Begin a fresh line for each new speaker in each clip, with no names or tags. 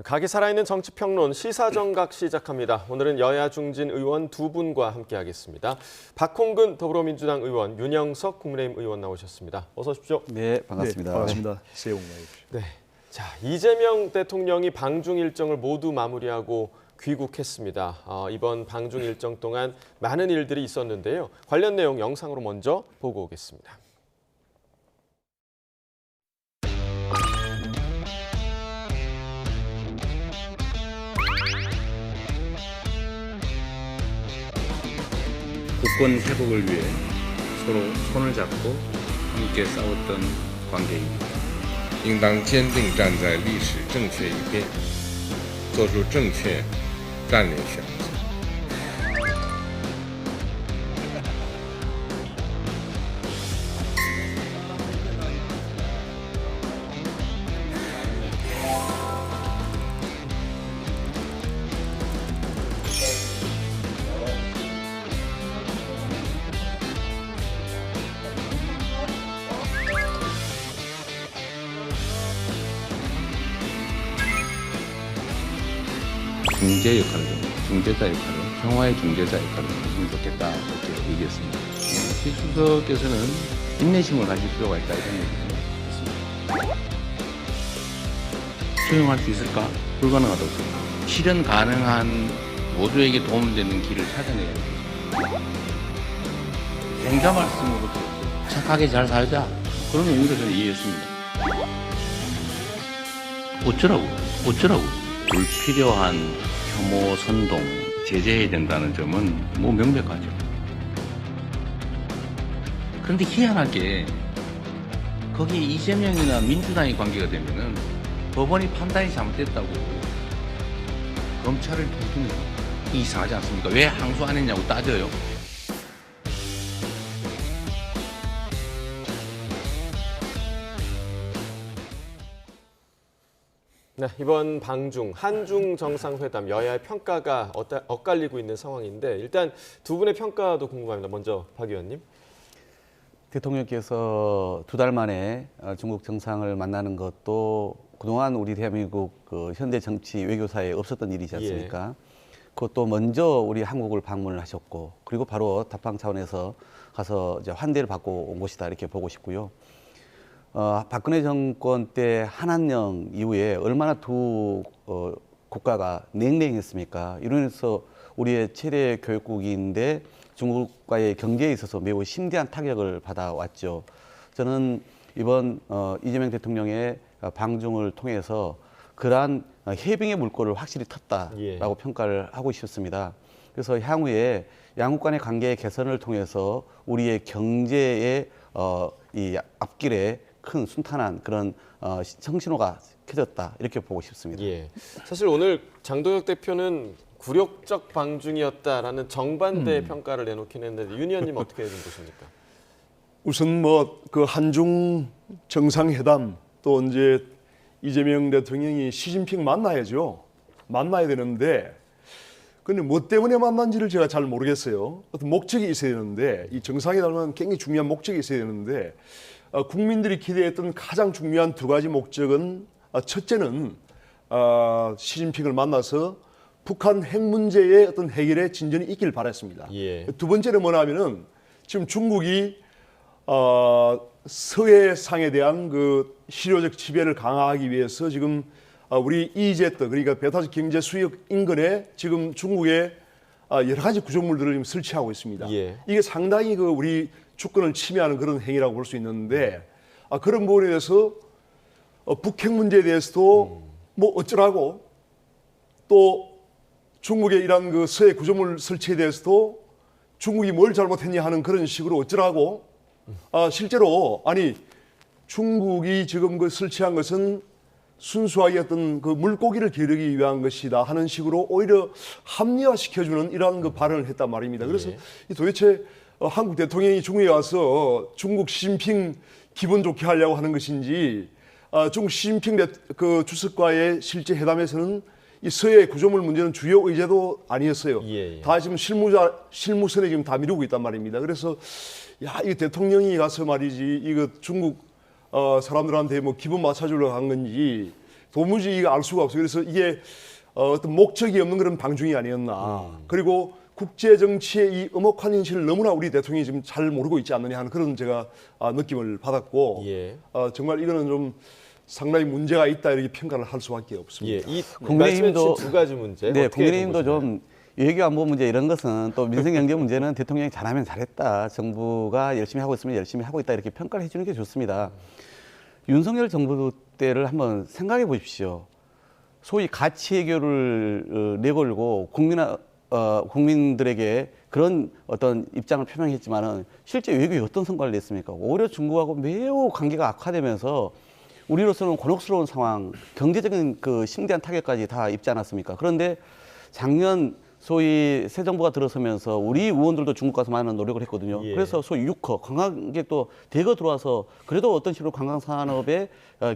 각이 살아있는 정치평론 시사정각 시작합니다. 오늘은 여야 중진 의원 두 분과 함께하겠습니다. 박홍근 더불어민주당 의원, 윤영석 국민의힘 의원 나오셨습니다. 어서 오십시오.
네, 반갑습니다.
네, 반갑습니다. 새해 복 많이 받으십시오.
네, 자 이재명 대통령이 방중 일정을 모두 마무리하고 귀국했습니다. 이번 방중 일정 동안 많은 일들이 있었는데요. 관련 내용 영상으로 먼저 보고 오겠습니다.
국권 회복을 위해 서로 손을 잡고 함께 싸웠던 관계입니다.
应当坚定站在历史正确一边，做出正确战略选择。
중재 역할을 중재자 역할을 평화의 중재자 역할을 해주면 좋겠다 이렇게 얘기했습니다. 시 수석께서는 인내심을 가질 필요가 있다 이런 얘기를 했습니다. 수용할 수 있을까? 불가능하다고 생각합니다. 실현 가능한 모두에게 도움되는 길을 찾아내야 됩니다. 행자 말씀으로 착하게 잘 살자 그런 의미로 저는 이해했습니다. 어쩌라고 불필요한 혐오 선동 제재해야 된다는 점은 뭐 명백하죠. 그런데 희한하게 거기에 이재명이나 민주당이 관계가 되면은 법원이 판단이 잘못됐다고 검찰을 부르는 이상하지 않습니까? 왜 항소 안 했냐고 따져요.
네, 이번 방중, 한중 정상회담 여야의 평가가 엇갈리고 있는 상황인데 일단 두 분의 평가도 궁금합니다. 먼저 박 의원님.
대통령께서 두 달 만에 중국 정상을 만나는 것도 그동안 우리 대한민국 현대 정치 외교사에 없었던 일이지 않습니까? 그것도 먼저 우리 한국을 방문을 하셨고 그리고 바로 답방 차원에서 가서 이제 환대를 받고 온 것이다 이렇게 보고 싶고요. 박근혜 정권 때 한한령 이후에 얼마나 두 국가가 냉랭했습니까? 이로 인해서 우리의 최대 교역국인데 중국과의 경제에 있어서 매우 심대한 타격을 받아왔죠. 저는 이번 이재명 대통령의 방중을 통해서 그러한 해병의 물꼬를 확실히 텄다라고 평가를 하고 싶습니다. 그래서 향후에 양국 간의 관계 개선을 통해서 우리의 경제의 이 앞길에 큰 순탄한 그런 청신호가 켜졌다 이렇게 보고 싶습니다.
예. 사실 오늘 장도혁 대표는 굴욕적 방중이었다라는 정반대의 평가를 내놓긴 했는데 윤 의원님 어떻게 좀 보십니까?
우선 뭐 그 한중 정상회담 또 이제 이재명 대통령이 시진핑 만나야죠. 만나야 되는데 근데 뭐 때문에 만난지를 제가 잘 모르겠어요. 어떤 목적이 있어야 되는데 이 정상회담은 굉장히 중요한 목적이 있어야 되는데 국민들이 기대했던 가장 중요한 두 가지 목적은 첫째는 시진핑을 만나서 북한 핵 문제의 어떤 해결에 진전이 있길 바랐습니다.
예.
두 번째는 뭐냐면은 지금 중국이 서해상에 대한 그 실효적 지배를 강화하기 위해서 지금 우리 EEZ 그러니까 배타적 경제 수역 인근에 지금 중국의 여러 가지 구조물들을 지금 설치하고 있습니다.
예.
이게 상당히 그 우리 주권을 침해하는 그런 행위라고 볼 수 있는데 그런 부분에 대해서 북핵 문제에 대해서도 뭐 어쩌라고 또 중국의 이런 그 서해 구조물 설치에 대해서도 중국이 뭘 잘못했냐 하는 그런 식으로 어쩌라고 실제로 아니 중국이 지금 그 설치한 것은 순수하게 어떤 그 물고기를 기르기 위한 것이다 하는 식으로 오히려 합리화시켜주는 이러한 그 발언을 했단 말입니다. 그래서 이 도대체 한국 대통령이 중국에 와서 중국 시진핑 기분 좋게 하려고 하는 것인지 중국 시진핑 그 주석과의 실제 회담에서는 이 서해 구조물 문제는 주요 의제도 아니었어요. 다 지금 실무선에 지금 다 미루고 있단 말입니다. 그래서 야, 이 대통령이 가서 말이지 이거 중국 사람들한테 뭐 기분 맞춰주려고 한 건지 도무지 알 수가 없어요. 그래서 이게 어떤 목적이 없는 그런 방중이 아니었나. 그리고 국제 정치의 이 엄혹한 현실을 너무나 우리 대통령이 지금 잘 모르고 있지 않느냐 하는 그런 제가 느낌을 받았고
예.
정말 이거는 좀 상당히 문제가 있다 이렇게 평가를 할 수밖에
예,
없습니다.
이
국민의힘도-
말씀해 주신 두 가지 문제.
네,
어떻게
국민의힘도
보시나요?
좀 외교 안보 문제 이런 것은 또 민생 경제 문제는 대통령이 잘하면 잘했다. 정부가 열심히 하고 있으면 열심히 하고 있다. 이렇게 평가를 해주는 게 좋습니다. 윤석열 정부 때를 한번 생각해 보십시오. 소위 가치 외교를 내걸고 국민들에게 그런 어떤 입장을 표명했지만은 실제 외교에 어떤 성과를 냈습니까? 오히려 중국하고 매우 관계가 악화되면서 우리로서는 곤혹스러운 상황, 경제적인 그 심대한 타격까지 다 입지 않았습니까? 그런데 작년 소위 새 정부가 들어서면서 우리 의원들도 중국 가서 많은 노력을 했거든요.
예.
그래서 소위 육커 관광객도 대거 들어와서 그래도 어떤 식으로 관광 산업에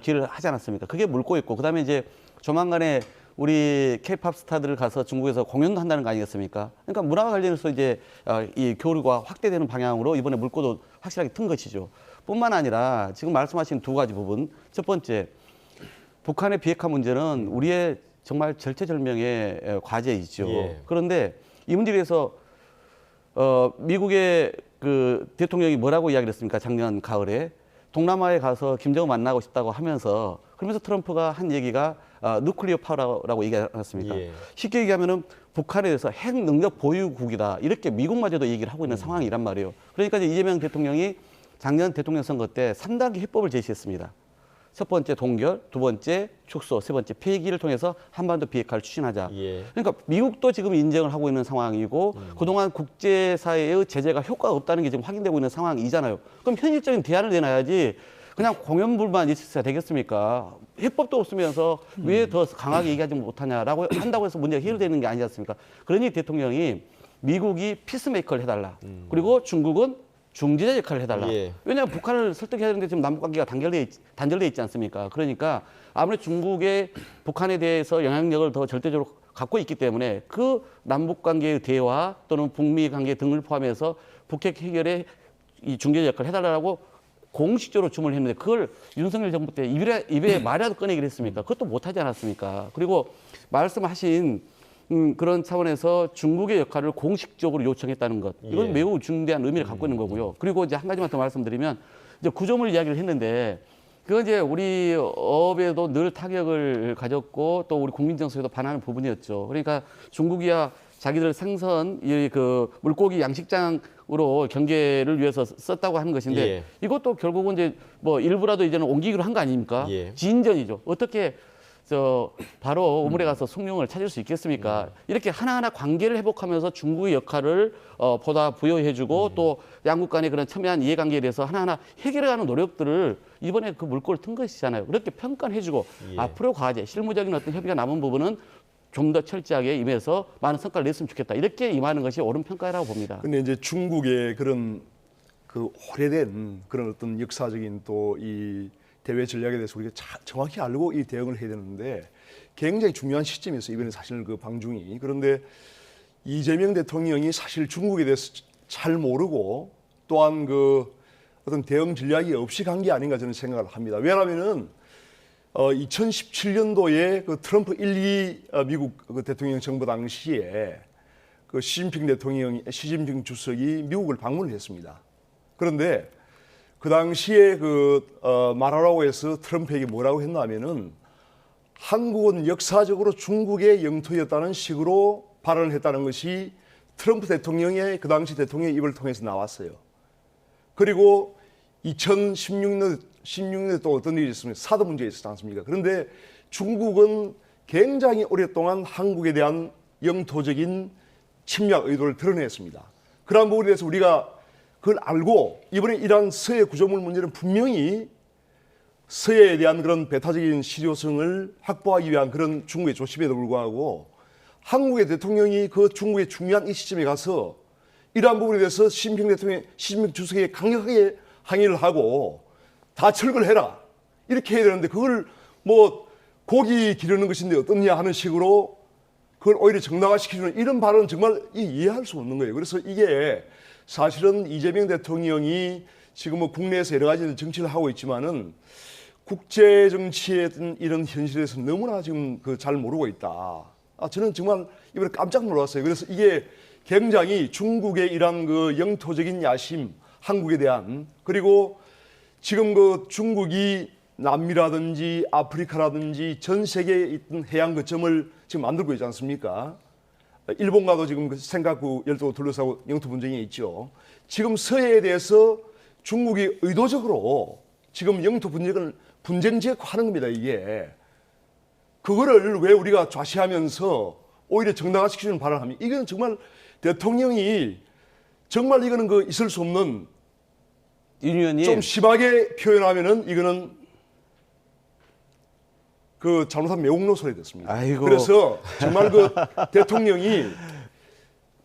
기여를 하지 않았습니까? 그게 물고 있고 그다음에 이제 조만간에 우리 K-팝 스타들을 가서 중국에서 공연도 한다는 거 아니겠습니까? 그러니까 문화와 관련해서 이제 이 교류가 확대되는 방향으로 이번에 물꼬도 확실하게 튼 것이죠. 뿐만 아니라 지금 말씀하신 두 가지 부분. 첫 번째, 북한의 비핵화 문제는 우리의 정말 절체절명의 과제이죠.
예.
그런데 이 문제에 대해서 미국의 그 대통령이 뭐라고 이야기를 했습니까? 작년 가을에 동남아에 가서 김정은 만나고 싶다고 하면서 그러면서 트럼프가 한 얘기가 누클리어 파워라고 얘기하지 않았습니까?
예.
쉽게 얘기하면은 북한에 대해서 핵 능력 보유국이다 이렇게 미국마저도 얘기를 하고 있는 상황이란 말이에요. 그러니까 이제 이재명 대통령이 작년 대통령 선거 때 3단계 해법을 제시했습니다. 첫 번째 동결, 두 번째 축소, 세 번째 폐기를 통해서 한반도 비핵화를 추진하자.
예.
그러니까 미국도 지금 인정을 하고 있는 상황이고 그동안 국제사회의 제재가 효과가 없다는 게 지금 확인되고 있는 상황이잖아요. 그럼 현실적인 대안을 내놔야지 그냥 공연불만 있어야 되겠습니까? 해법도 없으면서 왜 더 강하게 얘기하지 못하냐라고 한다고 해서 문제가 해결되는 게 아니지 않습니까? 그러니 대통령이 미국이 피스메이커를 해달라. 그리고 중국은 중재자 역할을 해달라.
예.
왜냐하면 북한을 설득해야 되는데 지금 남북관계가 단절돼 있지 않습니까? 그러니까 아무래도 중국의 북한에 대해서 영향력을 더 절대적으로 갖고 있기 때문에 그 남북관계의 대화 또는 북미 관계 등을 포함해서 북핵 해결에 이 중재자 역할을 해달라고 공식적으로 주문을 했는데 그걸 윤석열 정부 때 입에 말이라도 꺼내기로 했습니까? 그것도 못하지 않았습니까? 그리고 말씀하신 그런 차원에서 중국의 역할을 공식적으로 요청했다는 것. 이건
예.
매우 중대한 의미를 갖고 있는 거고요. 그리고 이제 한 가지만 더 말씀드리면 이제 구조물 이야기를 했는데 그건 이제 우리 업에도 늘 타격을 가졌고 또 우리 국민 정서에도 반하는 부분이었죠. 그러니까 중국이야 자기들 생선 그 물고기 양식장으로 경계를 위해서 썼다고 하는 것인데
예.
이것도 결국은 이제 뭐 일부라도 이제는 옮기기로 한 거 아닙니까?
예.
진전이죠. 어떻게 바로 우물에 가서 숭늉을 찾을 수 있겠습니까? 이렇게 하나하나 관계를 회복하면서 중국의 역할을 보다 부여해주고 또 양국 간의 그런 첨예한 이해관계에 대해서 하나하나 해결해가는 노력들을 이번에 그 물꼬를 튼 것이잖아요. 그렇게 평가를 해주고
예.
앞으로 과제, 실무적인 어떤 협의가 남은 부분은 좀 더 철저하게 임해서 많은 성과를 냈으면 좋겠다. 이렇게 임하는 것이 옳은 평가라고 봅니다.
근데 이제 중국의 그런 그 오래된 그런 어떤 역사적인 또 이 대외 전략에 대해서 우리가 정확히 알고 이 대응을 해야 되는데 굉장히 중요한 시점에서 이번에 사실 그 방중이 그런데 이재명 대통령이 사실 중국에 대해서 잘 모르고 또한 그 어떤 대응 전략이 없이 간 게 아닌가 저는 생각을 합니다. 왜냐하면은 2017년도에 그 트럼프 1, 2 미국 그 대통령 정부 당시에 그 시진핑 주석이 미국을 방문을 했습니다. 그런데 그 당시에 말하라고 해서 트럼프에게 뭐라고 했냐면은 한국은 역사적으로 중국의 영토였다는 식으로 발언을 했다는 것이 트럼프 대통령의 그 당시 대통령의 입을 통해서 나왔어요. 그리고 2016년에 또 어떤 일이 있었습니까? 사드 문제가 있었지 않습니까? 그런데 중국은 굉장히 오랫동안 한국에 대한 영토적인 침략 의도를 드러냈습니다. 그러한 부분에 대해서 우리가 그걸 알고 이번에 이러한 서해 구조물 문제는 분명히 서해에 대한 그런 배타적인 실효성을 확보하기 위한 그런 중국의 조심에도 불구하고 한국의 대통령이 그 중국의 중요한 이 시점에 가서 이러한 부분에 대해서 시진핑 주석에게 강력하게 항의를 하고 다 철거를 해라 이렇게 해야 되는데 그걸 뭐 고기 기르는 것인데 어떻냐 하는 식으로 그걸 오히려 정당화시키는 이런 발언은 정말 이해할 수 없는 거예요. 그래서 이게 사실은 이재명 대통령이 지금 뭐 국내에서 여러 가지 정치를 하고 있지만은 국제 정치의 이런 현실에서 너무나 지금 잘 모르고 있다. 저는 정말 이번에 깜짝 놀랐어요. 그래서 이게 굉장히 중국의 이런 영토적인 야심, 한국에 대한, 그리고 지금 중국이 남미라든지 아프리카라든지 전 세계에 있던 해양 거점을 지금 만들고 있지 않습니까? 일본과도 지금 생각구 열도 둘러싸고 영토 분쟁이 있죠. 지금 서해에 대해서 중국이 의도적으로 지금 영토 분쟁 지역화하는 겁니다. 이게 그거를 왜 우리가 좌시하면서 오히려 정당화시키는 발언을 합니까? 이건 정말 대통령이 정말 이거는 있을 수 없는,
윤 의원님,
좀 심하게 표현하면은 이거는 잘못한 매국노설이 됐습니다.
아이고.
그래서 정말 대통령이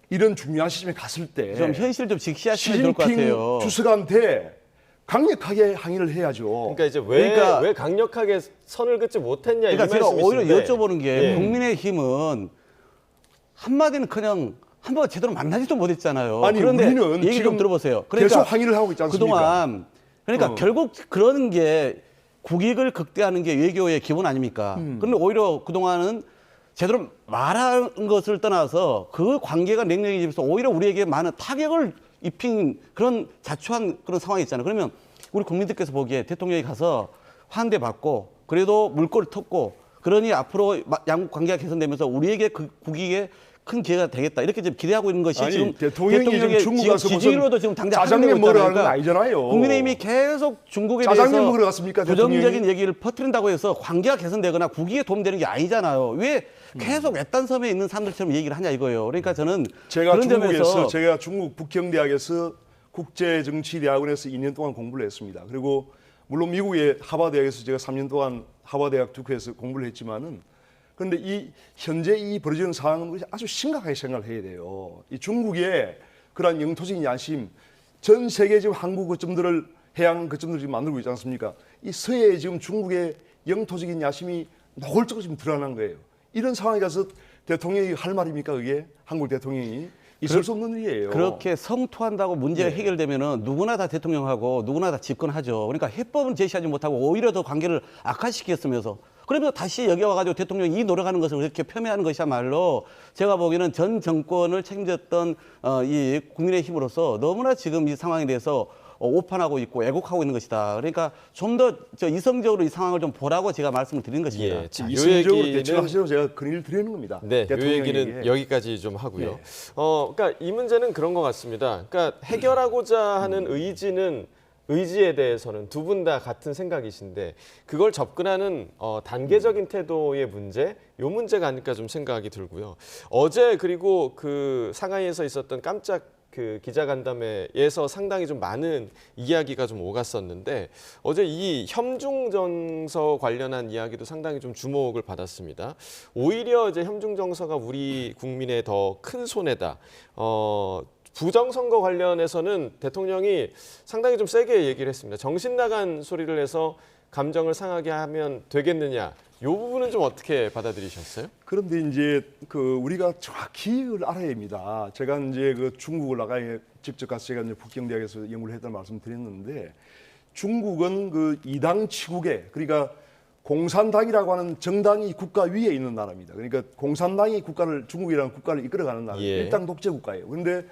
이런 중요한 시점에 갔을 때
좀 현실 좀 직시하시면 좋을 것 같아요.
시진핑 주석한테 강력하게 항의를 해야죠.
그러니까 이제 왜 강력하게 선을 긋지 못했냐,
그러니까
이
제가 오히려
말씀이신데.
여쭤보는 게
예.
국민의힘은 한마디는 그냥 한 번 제대로 만나지도 못했잖아요.
아니,
그런데
우리는
얘기
지금
좀 들어보세요.
계속 항의를 하고 있지 않습니까?
그동안 그러니까 결국 그런 게 국익을 극대화하는 게 외교의 기본 아닙니까? 그런데 오히려 그동안은 제대로 말한 것을 떠나서 그 관계가 냉랭해지면서 오히려 우리에게 많은 타격을 입힌 그런 자초한 그런 상황이 있잖아요. 그러면 우리 국민들께서 보기에 대통령이 가서 환대받고 그래도 물꼬를 텄고 그러니 앞으로 양국 관계가 개선되면서 우리에게 그 국익에 큰 기회가 되겠다 이렇게 지금 기대하고 있는 것이 지금
대통령이 지금 중국 가서
지지율로도 지금 당장
짜장면 먹으러 가는 건 아니잖아요.
국민의힘이 계속 중국에
짜장면
대해서
먹으러 갔습니까,
부정적인
대통령이?
얘기를 퍼뜨린다고 해서 관계가 개선되거나 국익에 도움되는 게 아니잖아요. 왜 계속 외딴 섬에 있는 사람들처럼 얘기를 하냐 이거예요. 그러니까 저는
제가
그런 점에서
제가 중국 북경대학에서 국제정치대학원에서 2년 동안 공부를 했습니다. 그리고 물론 미국의 하버드대학에서 제가 3년 동안 하버드대학 두크에서 공부를 했지만은 그런데 현재 이 벌어지는 상황은 아주 심각하게 생각을 해야 돼요. 이 중국의 그러한 영토적인 야심, 전 세계 지금 항구 거점들을 해양 거점들을 지금 만들고 있지 않습니까? 이 서해에 지금 중국의 영토적인 야심이 노골적으로 지금 드러난 거예요. 이런 상황에 가서 대통령이 할 말입니까? 그게 한국 대통령이 있을 수 없는 일이에요.
그렇게 성토한다고 문제가 해결되면은 누구나 다 대통령하고 누구나 다 집권하죠. 그러니까 해법은 제시하지 못하고 오히려 더 관계를 악화시켰으면서 그러면서 다시 여기 와가지고 대통령이 이 노력하는 것을 이렇게 폄훼하는 것이야말로 제가 보기에는 전 정권을 책임졌던 이 국민의힘으로서 너무나 지금 이 상황에 대해서 오판하고 있고 애국하고 있는 것이다. 그러니까 좀 더 이성적으로 이 상황을 좀 보라고 제가 말씀을 드린 것입니다.
예. 자, 요
이성적으로
얘기는
대처를 하시라고 제가 건의를 드리는 겁니다.
네, 이
대통령에게.
얘기는 여기까지 좀 하고요.
네.
그러니까 이 문제는 그런 것 같습니다. 그러니까 해결하고자 하는 의지에 대해서는 두 분 다 같은 생각이신데 그걸 접근하는 단계적인 태도의 문제, 요 문제가 아닐까 좀 생각이 들고요. 어제 그리고 그 상하이에서 있었던 깜짝 그 기자간담회에서 상당히 좀 많은 이야기가 좀 오갔었는데 어제 이 협중정서 관련한 이야기도 상당히 좀 주목을 받았습니다. 오히려 이제 협중정서가 우리 국민의 더 큰 손해다. 부정선거 관련해서는 대통령이 상당히 좀 세게 얘기를 했습니다. 정신 나간 소리를 해서 감정을 상하게 하면 되겠느냐. 이 부분은 좀 어떻게 받아들이셨어요?
그런데 이제 우리가 정확히 그걸 알아야 합니다. 제가 이제 중국을 직접 가서 제가 이제 북경대학에서 연구를 했다는 말씀 드렸는데 중국은 이당 치국에 그러니까 공산당이라고 하는 정당이 국가 위에 있는 나라입니다. 그러니까 공산당이 중국이라는 국가를 이끌어가는 나라,
예.
일당 독재 국가예요. 그런데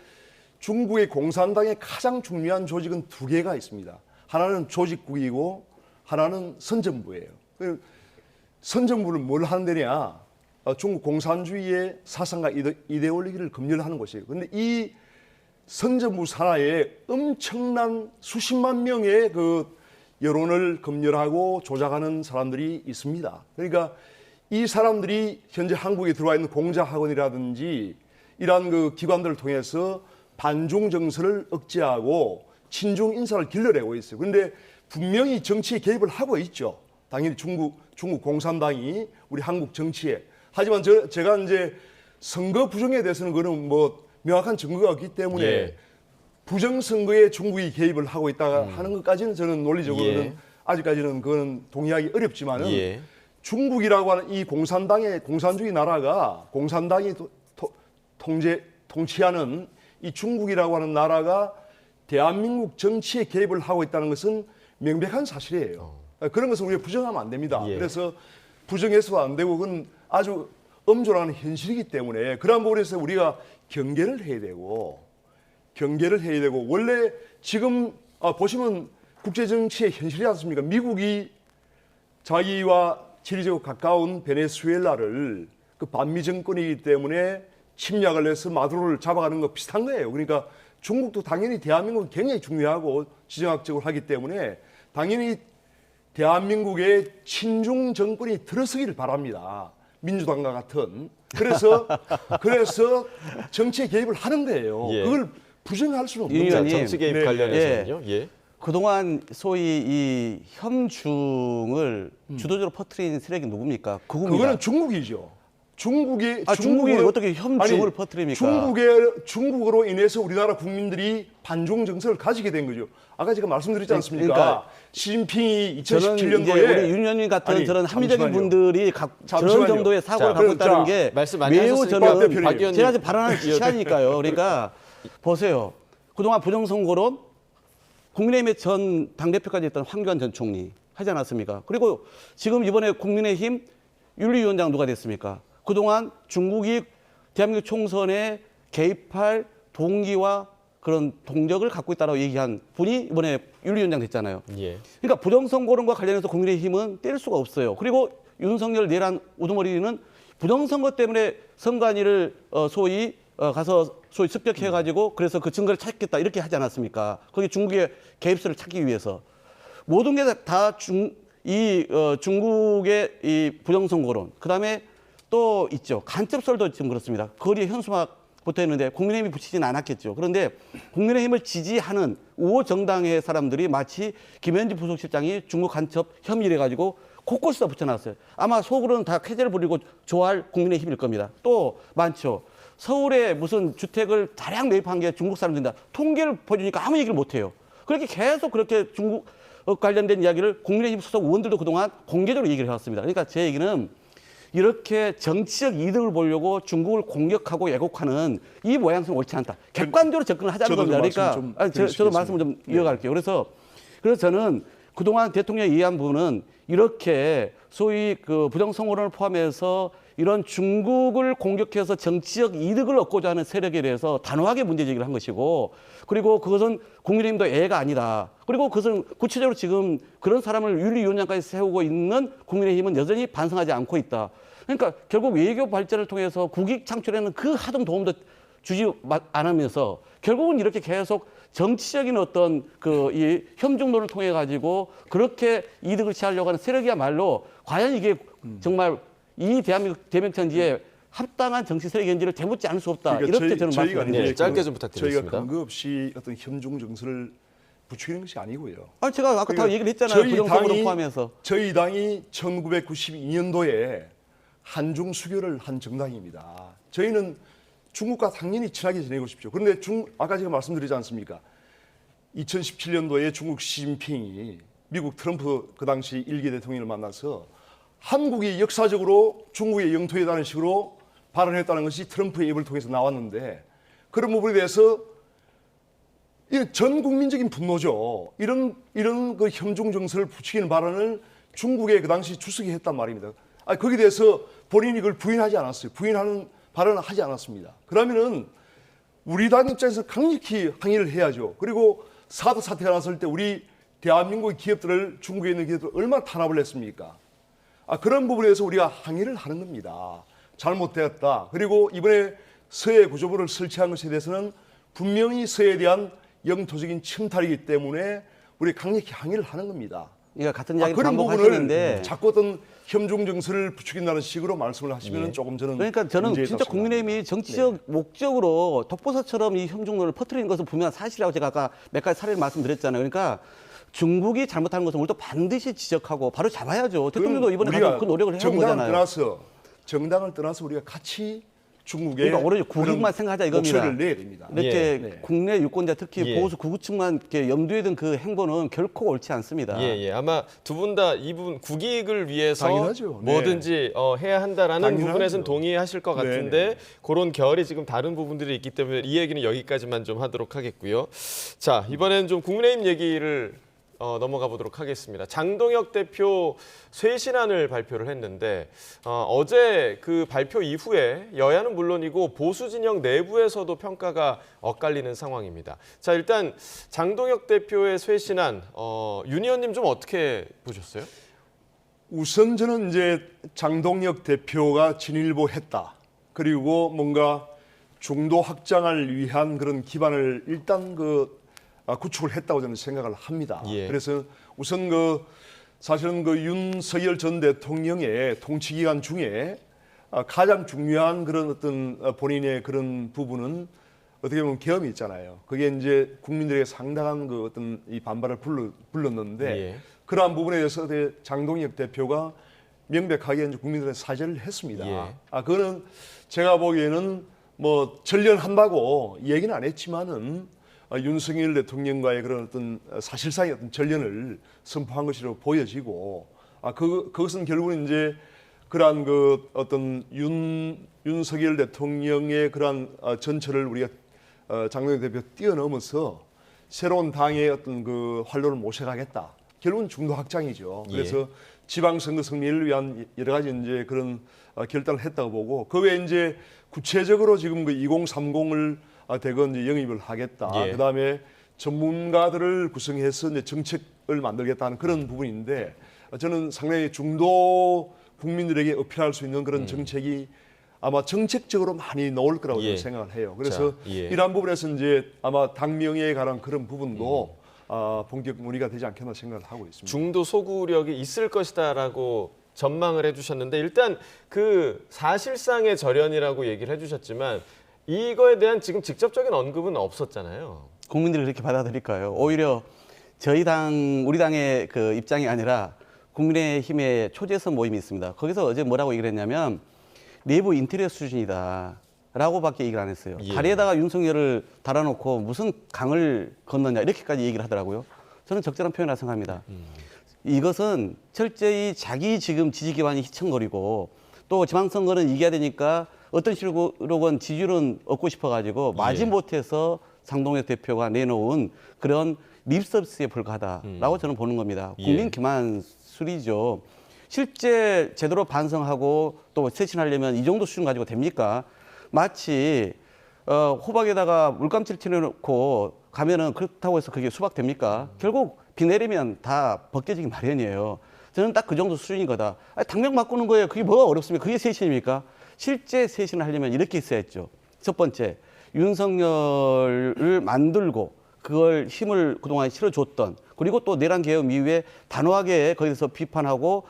중국의 공산당의 가장 중요한 조직은 두 개가 있습니다. 하나는 조직국이고 하나는 선정부예요. 선정부는 뭘 하는 데냐? 중국 공산주의의 사상과 이데올로기를 검열하는 곳이에요. 그런데 이 선정부 산하에 엄청난 수십만 명의 여론을 검열하고 조작하는 사람들이 있습니다. 그러니까 이 사람들이 현재 한국에 들어와 있는 공자학원이라든지 이러한 기관들을 통해서 반중 정서를 억제하고 친중 인사를 길러내고 있어요. 그런데 분명히 정치에 개입을 하고 있죠. 당연히 중국 공산당이 우리 한국 정치에. 하지만 제가 이제 선거 부정에 대해서는 그런 명확한 증거가 없기 때문에
예.
부정선거에 중국이 개입을 하고 있다 하는 것까지는 저는 논리적으로는
예.
아직까지는 그건 동의하기 어렵지만은
예.
중국이라고 하는 이 공산주의 나라가 공산당이 통치하는 이 중국이라고 하는 나라가 대한민국 정치에 개입을 하고 있다는 것은 명백한 사실이에요. 그런 것을 우리가 부정하면 안 됩니다.
예.
그래서 부정해서도 안 되고 그건 아주 엄존한 현실이기 때문에 그런 부분에서 우리가 경계를 해야 되고 원래 지금 보시면 국제정치의 현실이지 않습니까? 미국이 자기와 지리적으로 가까운 베네수엘라를 그 반미 정권이기 때문에 침략을 해서 마두로를 잡아가는 거 비슷한 거예요. 그러니까 중국도 당연히 대한민국은 굉장히 중요하고 지정학적으로 하기 때문에 당연히 대한민국의 친중 정권이 들어서기를 바랍니다. 민주당과 같은. 그래서 정치에 개입을 하는 거예요.
예.
그걸 부정할 수는 없는
이
자,
거죠.
의원님.
정치 개입
네.
관련해서는요. 예.
그동안 소위 이 혐중을 주도적으로 퍼뜨린 세력이 누굽니까? 극우입니다.
그거는 중국이죠. 중국이
어떻게 혐중을 퍼뜨립니까?
중국으로 인해서 우리나라 국민들이 반중 정서를 가지게 된 거죠. 아까 제가 말씀드렸지 않습니까?
그러니까
시진핑이
저는 이제
2017년도에
우리 윤 의원님 같은 저런 합리적인 분들이 저런
잠시만요.
정도의 사고를
자,
갖고 있다는 게
말씀 많이
매우
하셨으니까
저는
박 대표님.
제가 이제 발언할 시간이니까요. 그러니까 보세요. 그동안 부정선거론 국민의힘의 전 당대표까지 했던 황교안 전 총리 하지 않았습니까? 그리고 지금 이번에 국민의힘 윤리위원장 누가 됐습니까? 그동안 중국이 대한민국 총선에 개입할 동기와 그런 동력을 갖고 있다고 얘기한 분이 이번에 윤리위원장 됐잖아요.
예.
그러니까 부정선거론과 관련해서 국민의힘은 뗄 수가 없어요. 그리고 윤석열 내란 우두머리는 부정선거 때문에 선관위를 소위 가서 소위 습격해가지고 그래서 그 증거를 찾겠다 이렇게 하지 않았습니까? 거기 중국의 개입설을 찾기 위해서 모든 게 다 중국의 이 부정선거론 그다음에 또 있죠. 간첩설도 지금 그렇습니다. 거리에 현수막 붙어 있는데 국민의힘이 붙이지는 않았겠죠. 그런데 국민의힘을 지지하는 우호 정당의 사람들이 마치 김현지 부속실장이 중국 간첩 혐의를 해가지고 곳곳에다 붙여놨어요. 아마 속으로는 다 쾌재를 부리고 좋아할 국민의힘일 겁니다. 또 많죠. 서울에 무슨 주택을 다량 매입한 게 중국 사람들이다. 통계를 보여주니까 아무 얘기를 못해요. 그렇게 계속 그렇게 중국 관련된 이야기를 국민의힘 소속 의원들도 그동안 공개적으로 얘기를 해왔습니다. 그러니까 제 얘기는 이렇게 정치적 이득을 보려고 중국을 공격하고 왜곡하는 이 모양새는 옳지 않다. 객관적으로 접근을 하자는 겁니다. 그러니까 저도 말씀을 좀 이어갈게요. 그래서 저는 그동안 대통령이 얘기한 부분은 이렇게 소위 그 부정선거론을 포함해서 이런 중국을 공격해서 정치적 이득을 얻고자 하는 세력에 대해서 단호하게 문제제기를 한 것이고 그리고 그것은 국민의힘도 애가 아니다. 그리고 그것은 구체적으로 지금 그런 사람을 윤리위원장까지 세우고 있는 국민의힘은 여전히 반성하지 않고 있다. 그러니까 결국 외교 발전을 통해서 국익 창출에는 그 하등 도움도 주지 않으면서 결국은 이렇게 계속 정치적인 어떤 그 이 혐중론을 통해 가지고 그렇게 이득을 취하려고 하는 세력이야말로 과연 이게 정말 이 대한민국 대명천지에 합당한 정치 세력인지를 되묻지 않을 수 없다.
그러니까
이렇게 저는
저희가
말씀드립니다.
네, 짧게 좀 부탁드리겠습니다.
저희가 근거 없이 어떤 혐중 정서를 부추기는 것이 아니고요.
제가 아까 다
그러니까
얘기를 했잖아요.
저희
부정선거로
당이-
포함해서.
저희 당이 1992년도에 한중 수교를 한 정당입니다. 저희는 중국과 당연히 친하게 지내고 싶죠. 그런데 아까 제가 말씀드리지 않습니까? 2017년도에 중국 시진핑이 미국 트럼프 그 당시 일개 대통령을 만나서 한국이 역사적으로 중국의 영토에다는 식으로 발언했다는 것이 트럼프의 입을 통해서 나왔는데 그런 부분에 대해서 전 국민적인 분노죠. 이런 그 혐중 정서를 부추기는 발언을 중국의 그 당시 주석이 했단 말입니다. 거기에 대해서 본인이 그걸 부인하지 않았어요. 부인하는 발언을 하지 않았습니다. 그러면은 우리 당 입장에서 강력히 항의를 해야죠. 그리고 사드 사태가 났을 때 우리 대한민국의 기업들을 중국에 있는 기업들 얼마나 탄압을 했습니까? 그런 부분에서 우리가 항의를 하는 겁니다. 잘못되었다. 그리고 이번에 서해 구조부를 설치한 것에 대해서는 분명히 서해에 대한 영토적인 침탈이기 때문에 우리 강력히 항의를 하는 겁니다.
그러니까 같은 이야기를
그런
반복하시는데
부분을 자꾸 어떤 혐중 정서를 부추긴다는 식으로 말씀을 하시면 조금 저는
그러니까 저는
문제에
진짜
있다고
국민의힘이 정치적 목적으로 독보사처럼 이 혐중론을 퍼뜨리는 것은 분명한 사실이라고 제가 아까 몇 가지 사례를 말씀드렸잖아요. 그러니까 중국이 잘못하는 것은 우리도 반드시 지적하고 바로 잡아야죠. 대통령도 이번에 가서 그 노력을 해온 거잖아요.
정당을 떠나서 우리가 같이 중국에
그러니까 오로지 국익만 생각하자 이겁니다.
목소리를 내야 됩니다.
이렇게
네.
국내 유권자 특히
예.
보수 구구층만 이렇게 염두에 둔 그 행보는 결코 옳지 않습니다.
예. 아마 두 분 다 이 부분 국익을 위해서
당연하죠. 네.
뭐든지 해야 한다라는
당연하죠.
부분에서는 동의하실 것 같은데
네.
그런 결이 지금 다른 부분들이 있기 때문에 이 얘기는 여기까지만 좀 하도록 하겠고요. 자, 이번에는 좀 국민의힘 얘기를 넘어가 보도록 하겠습니다. 장동혁 대표 쇄신안을 발표를 했는데 어제 그 발표 이후에 여야는 물론이고 보수 진영 내부에서도 평가가 엇갈리는 상황입니다. 자, 일단 장동혁 대표의 쇄신안 윤 의원님 좀 어떻게 보셨어요?
우선 저는 이제 장동혁 대표가 진일보했다. 그리고 뭔가 중도 확장을 위한 그런 기반을 일단 구축을 했다고 저는 생각을 합니다.
예.
그래서 우선 사실은 윤석열 전 대통령의 통치 기간 중에 가장 중요한 그런 어떤 본인의 그런 부분은 어떻게 보면 계엄이 있잖아요. 그게 이제 국민들에게 상당한 어떤 이 반발을 불렀는데
예.
그러한 부분에 대해서 장동혁 대표가 명백하게 이제 국민들의 사죄를 했습니다.
예.
그거는 제가 보기에는 뭐 전련한다고 얘기는 안 했지만은 윤석열 대통령과의 그런 어떤 사실상의 어떤 전련을 선포한 것으로 보여지고 그것은 결국은 이제 그러한 어떤 윤석열 대통령의 그러한 전철을 우리가 장동혁 대표 뛰어넘어서 새로운 당의 어떤 활로를 모셔가겠다. 결국은 중도 확장이죠. 그래서
예.
지방선거 승리를 위한 여러 가지 이제 그런 결단을 했다고 보고 그 외에 이제 구체적으로 지금 2030을 대거 이제 영입을 하겠다.
예.
그다음에 전문가들을 구성해서 이제 정책을 만들겠다는 그런 부분인데 저는 상당히 중도 국민들에게 어필할 수 있는 그런 정책이 아마 정책적으로 많이 나올 거라고
예.
저는 생각을 해요. 그래서
자, 예.
이러한 부분에서 이제 아마 당명에 관한 그런 부분도 본격 문의가 되지 않겠나 생각을 하고 있습니다.
중도 소구력이 있을 것이다라고 전망을 해주셨는데 일단 그 사실상의 절연이라고 얘기를 해주셨지만 이거에 대한 지금 직접적인 언급은 없었잖아요.
국민들이 그렇게 받아들일까요? 오히려 저희 당, 우리 당의 그 입장이 아니라 국민의힘의 초재선 모임이 있습니다. 거기서 어제 뭐라고 얘기를 했냐면 내부 인테리어 수준이다. 라고밖에 얘기를 안 했어요.
예.
다리에다가 윤석열을 달아놓고 무슨 강을 건너냐 이렇게까지 얘기를 하더라고요. 저는 적절한 표현이라고 생각합니다. 이것은 철저히 자기 지금 지지 기반이 휘청거리고 또 지방선거는 이겨야 되니까 어떤 식으로건 지지율은 얻고 싶어가지고 마지못해서 장동혁 대표가 내놓은 그런 립서비스에 불과하다라고 저는 보는 겁니다. 국민 기만술이죠. 실제 제대로 반성하고 또 쇄신하려면 이 정도 수준 가지고 됩니까? 마치 호박에다가 물감칠 칠해놓고 가면은 그렇다고 해서 그게 수박 됩니까? 결국 비 내리면 다 벗겨지기 마련이에요. 저는 딱 그 정도 수준인 거다. 당명 바꾸는 거예요. 그게 뭐가 어렵습니까? 그게 쇄신입니까? 실제 쇄신을 하려면 이렇게 있어야 했죠. 첫 번째, 윤석열을 만들고 그걸 힘을 그동안 실어줬던 그리고 또 내란 개혁 이후에 단호하게 거기서 비판하고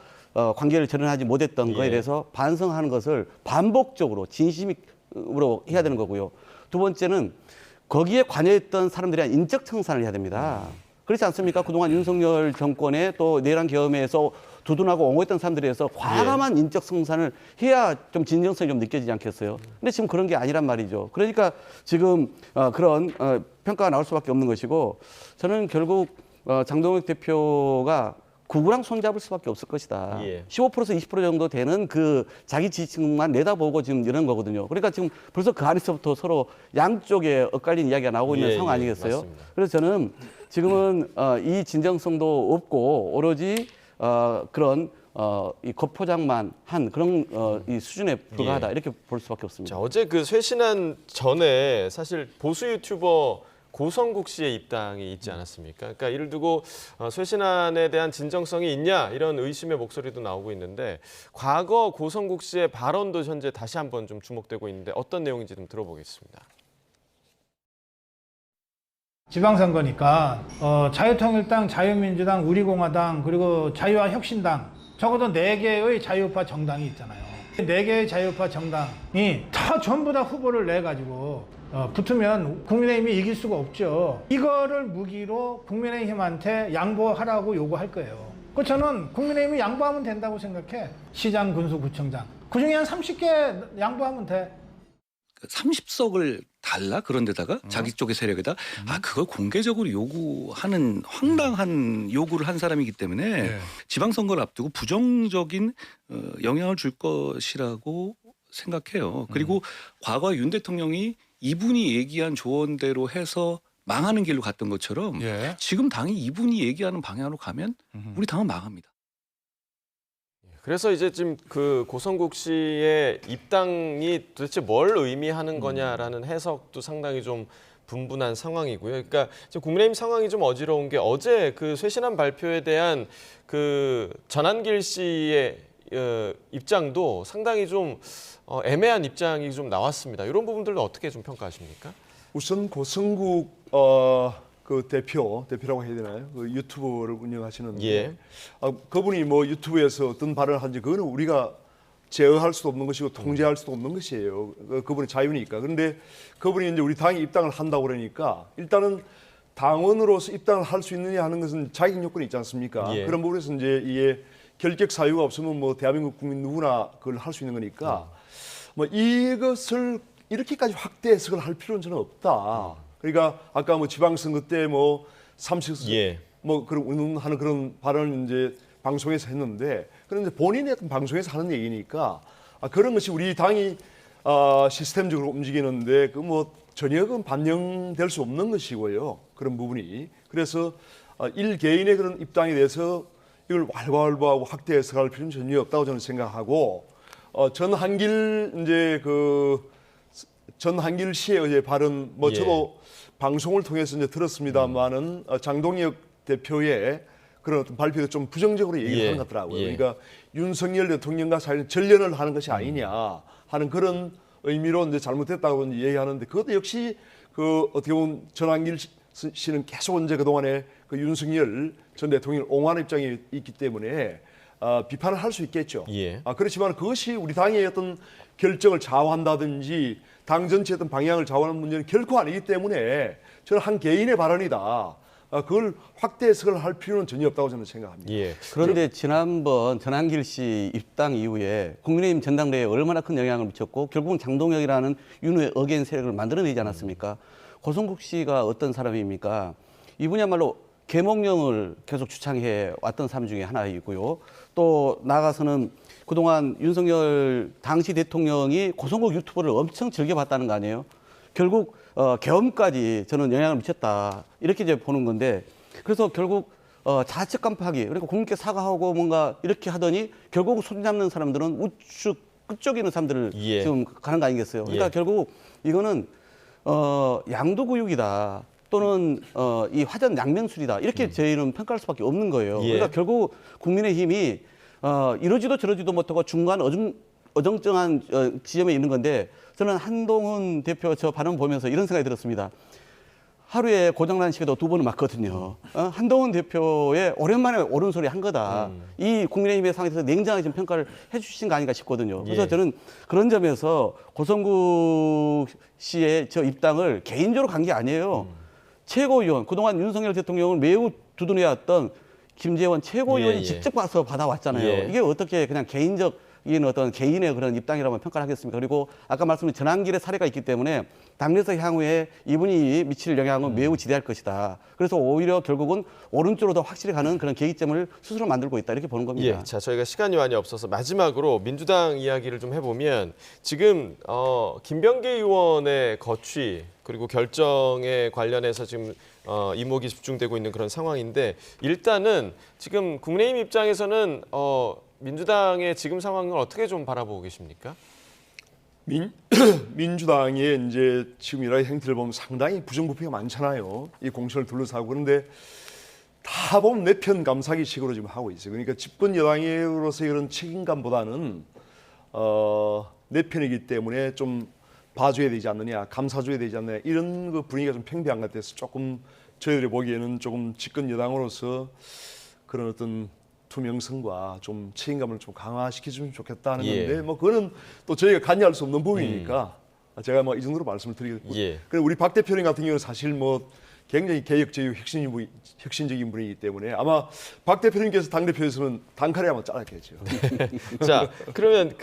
관계를 절연하지 못했던 거에 대해서 반성하는 것을 반복적으로 진심으로 해야 되는 거고요. 두 번째는 거기에 관여했던 사람들에 대한 인적 청산을 해야 됩니다. 그렇지 않습니까? 그동안 윤석열 정권의 또 내란 계엄에서 두둔하고 옹호했던 사람들에 대해서 과감한 인적 청산을 해야 좀 진정성이 좀 느껴지지 않겠어요? 근데 지금 그런 게 아니란 말이죠. 그러니까 지금 그런 평가가 나올 수밖에 없는 것이고 저는 결국 장동혁 대표가 구구랑 손잡을 수밖에 없을 것이다. 15%에서 20% 정도 되는 그 자기 지지층만 내다보고 지금 이런 거거든요. 그러니까 지금 벌써 그 안에서부터 서로 양쪽에 엇갈린 이야기가 나오고 있는 상황 아니겠어요?
맞습니다.
그래서 저는 지금은 이 진정성도 없고 오로지 그런 이 겉포장만 한 그런 이 수준에 불과하다 이렇게 볼 수밖에 없습니다.
자, 어제 그 쇄신안 전에 사실 보수 유튜버 고성국 씨의 입당이 있지 않았습니까? 그러니까 이를 두고 쇄신안에 대한 진정성이 있냐 이런 의심의 목소리도 나오고 있는데 과거 고성국 씨의 발언도 현재 다시 한번 좀 주목되고 있는데 어떤 내용인지 좀 들어보겠습니다.
지방선거니까 자유통일당, 자유민주당, 우리공화당 그리고 자유와혁신당 적어도 4개의 자유우파 정당이 있잖아요. 4개의 자유우파 정당이 다 전부 다 후보를 내가지고 붙으면 국민의힘이 이길 수가 없죠. 이거를 무기로 국민의힘한테 양보하라고 요구할 거예요. 그 저는 국민의힘이 양보하면 된다고 생각해. 시장, 군수, 구청장. 그중에 한 30개 양보하면 돼.
30석을 달라 그런 데다가 자기 쪽의 세력에다 그걸 공개적으로 요구하는 황당한 요구를 한 사람이기 때문에 지방선거를 앞두고 부정적인 영향을 줄 것이라고 생각해요. 그리고 과거 윤 대통령이 이분이 얘기한 조언대로 해서 망하는 길로 갔던 것처럼
예.
지금 당이 이분이 얘기하는 방향으로 가면 우리 당은 망합니다.
그래서 이제 지금 그 고성국 씨의 입당이 도대체 뭘 의미하는 거냐라는 해석도 상당히 좀 분분한 상황이고요. 그러니까 지금 국민의힘 상황이 좀 어지러운 게 어제 그 쇄신안 발표에 대한 그 전한길 씨의 입장도 상당히 좀 애매한 입장이 좀 나왔습니다. 이런 부분들도 어떻게 좀 평가하십니까?
우선 고성국 그 대표라고 해야 되나요? 그 유튜브를 운영하시는데
예.
그분이 뭐 유튜브에서 어떤 발언을 하는지 그거는 우리가 제어할 수도 없는 것이고 통제할 수도 없는 것이에요. 그분의 자유니까. 그런데 그분이 이제 우리 당에 입당을 한다고 그러니까 일단은 당원으로서 입당을 할 수 있느냐 하는 것은 자격 요건이 있지 않습니까?
예.
그런 부분에서 이제 이게 결격 사유가 없으면 뭐 대한민국 국민 누구나 그걸 할 수 있는 거니까 뭐 이것을 이렇게까지 확대 해석을 할 필요는 저는 없다. 그러니까 아까 뭐 지방선거 때 뭐 30석
예.
뭐 그런 운운하는 그런 발언을 이제 방송에서 했는데 그런데 본인의 어떤 방송에서 하는 얘기니까 그런 것이 우리 당이 시스템적으로 움직이는데 그 뭐 전혀 반영될 수 없는 것이고요. 그런 부분이 그래서 일 개인의 그런 입당에 대해서 이걸 왈가왈부하고 확대 해석할 필요는 전혀 없다고 저는 생각하고 전한길 이제 전한길 씨의 어제 발언 뭐
예.
저도 방송을 통해서 이제 들었습니다만은 장동혁 대표의 그런 어떤 발표가 좀 부정적으로 얘기를
예.
하는 것 같더라고요.
예.
그러니까 윤석열 대통령과 사실 전련을 하는 것이 아니냐 하는 그런 의미로 이제 잘못했다고 이제 얘기하는데 그것도 역시 그 어떻게 보면 전한길 씨는 계속 이제 그동안에 그 윤석열 전 대통령을 옹호하는 입장이 있기 때문에 비판을 할 수 있겠죠.
예.
그렇지만 그것이 우리 당의 어떤 결정을 좌우한다든지 당 전체의 어떤 방향을 좌우하는 문제는 결코 아니기 때문에 저는 한 개인의 발언이다. 그걸 확대 해석을 할 필요는 전혀 없다고 저는 생각합니다.
예.
그런데 지난번 전한길 씨 입당 이후에 국민의힘 전당대회에 얼마나 큰 영향을 미쳤고 결국은 장동혁이라는 윤회 어게인 세력을 만들어내지 않았습니까? 고성국 씨가 어떤 사람입니까? 이분이야말로 계몽령을 계속 주창해 왔던 사람 중에 하나이고요. 또 나아가서는 그동안 윤석열 당시 대통령이 고성국 유튜브를 엄청 즐겨봤다는 거 아니에요? 결국 계엄까지 저는 영향을 미쳤다 이렇게 이제 보는 건데 그래서 결국 자책 깜빡이 그러니까 국민께 사과하고 뭔가 이렇게 하더니 결국 손 잡는 사람들은 우측 끝쪽에 있는 사람들을
예.
지금 가는 거 아니겠어요? 그러니까
예.
결국 이거는 양도구육이다 또는 이 화전 양면술이다 이렇게 저희는 평가할 수밖에 없는 거예요.
예.
그러니까 결국 국민의힘이 이러지도 저러지도 못하고 중간 어정쩡한 지점에 있는 건데 저는 한동훈 대표 저 발언 보면서 이런 생각이 들었습니다. 하루에 고장난 시계도 2번은 맞거든요. 한동훈 대표의 오랜만에 옳은 소리 한 거다. 이 국민의힘의 상황에서 냉정하게 좀 평가를 해주신 거 아닌가 싶거든요. 그래서
예.
저는 그런 점에서 고성국 씨의 저 입당을 개인적으로 간 게 아니에요. 최고위원, 그동안 윤석열 대통령을 매우 두둔해왔던 김재원 최고위원이
예, 예.
직접 와서 받아왔잖아요.
예.
이게 어떻게 그냥 개인적인 어떤 개인의 그런 입당이라고 평가를 하겠습니까? 그리고 아까 말씀드린 전한길의 사례가 있기 때문에 당내에서 향후에 이분이 미칠 영향은 매우 지대할 것이다. 그래서 오히려 결국은 오른쪽으로 더 확실히 가는 그런 계기점을 스스로 만들고 있다. 이렇게 보는 겁니다.
예, 자 저희가 시간이 많이 없어서 마지막으로 민주당 이야기를 좀 해보면 지금 김병기 의원의 거취 그리고 결정에 관련해서 지금 이목이 집중되고 있는 그런 상황인데 일단은 지금 국민의힘 입장에서는 민주당의 지금 상황을 어떻게 좀 바라보고 계십니까?
민주당의 이제 지금 여러 행태를 보면 상당히 부정부패가 많잖아요. 이 공천을 둘러싸고 그런데 다 보면 내 편 감사기식으로 지금 하고 있어요. 그러니까 집권 여당으로서의 그런 책임감보다는 내 편이기 때문에 좀 봐줘야 되지 않느냐, 감사줘야 되지 않느냐 이런 그 분위기가 좀 팽배한 것 같아서 조금 저희들이 보기에는 조금 집권 여당으로서 그런 어떤 투명성과 좀 책임감을 좀 강화시켜주면 좋겠다는
예.
건데 뭐 그거는 또 저희가 관여할 수 없는 부분이니까 제가 뭐 이 정도로 말씀을 드리겠고
예.
그리고 우리 박 대표님 같은 경우는 사실 뭐 굉장히 개혁적이고 혁신적인 분이기 때문에 아마 박 대표님께서 당대표에서는 단칼에 아마 잘랐겠죠.
자 그러면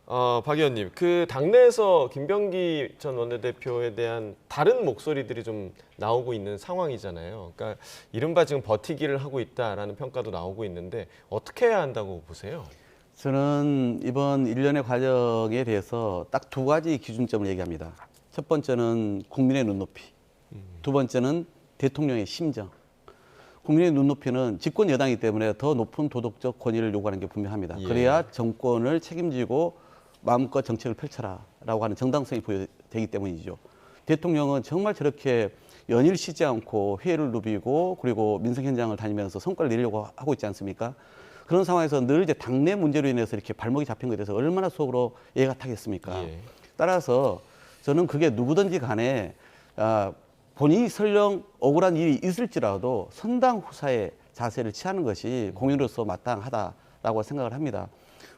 박 의원님, 그 당내에서 김병기 전 원내대표에 대한 다른 목소리들이 좀 나오고 있는 상황이잖아요. 그러니까 이른바 지금 버티기를 하고 있다라는 평가도 나오고 있는데 어떻게 해야 한다고 보세요?
저는 이번 일련의 과정에 대해서 딱 2가지 기준점을 얘기합니다. 첫 번째는 국민의 눈높이. 두 번째는 대통령의 심정. 국민의 눈높이는 집권 여당이기 때문에 더 높은 도덕적 권위를 요구하는 게 분명합니다.
예.
그래야 정권을 책임지고 마음껏 정책을 펼쳐라라고 하는 정당성이 부여되기 때문이죠. 대통령은 정말 저렇게 연일 쉬지 않고 회의를 누비고 그리고 민생 현장을 다니면서 성과를 내려고 하고 있지 않습니까? 그런 상황에서 늘 이제 당내 문제로 인해서 이렇게 발목이 잡힌 것에 대해서 얼마나 속으로 이해가 타겠습니까?
예.
따라서 저는 그게 누구든지 간에 본인이 설령 억울한 일이 있을지라도 선당 후사의 자세를 취하는 것이 공인으로서 마땅하다라고 생각을 합니다.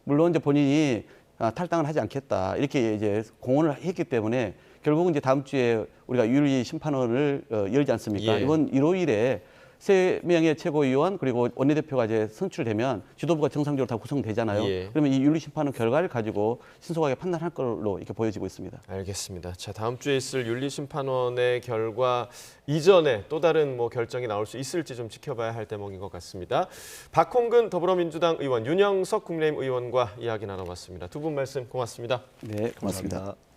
물론 이제 본인이 탈당을 하지 않겠다 이렇게 이제 공언을 했기 때문에 결국은 이제 다음 주에 우리가 윤리 심판원을 열지 않습니까?
예.
이번 1~5일에 3명의 최고위원 그리고 원내대표가 이제 선출되면 지도부가 정상적으로 다 구성되잖아요.
예.
그러면 이 윤리 심판원 결과를 가지고 신속하게 판단할 걸로 이렇게 보여지고 있습니다.
알겠습니다. 자, 다음 주에 있을 윤리심판원의 결과 이전에 또 다른 뭐 결정이 나올 수 있을지 좀 지켜봐야 할 대목인 것 같습니다. 박홍근 더불어민주당 의원, 윤영석 국민의힘 의원과 이야기 나눠봤습니다. 두 분 말씀 고맙습니다.
네, 고맙습니다.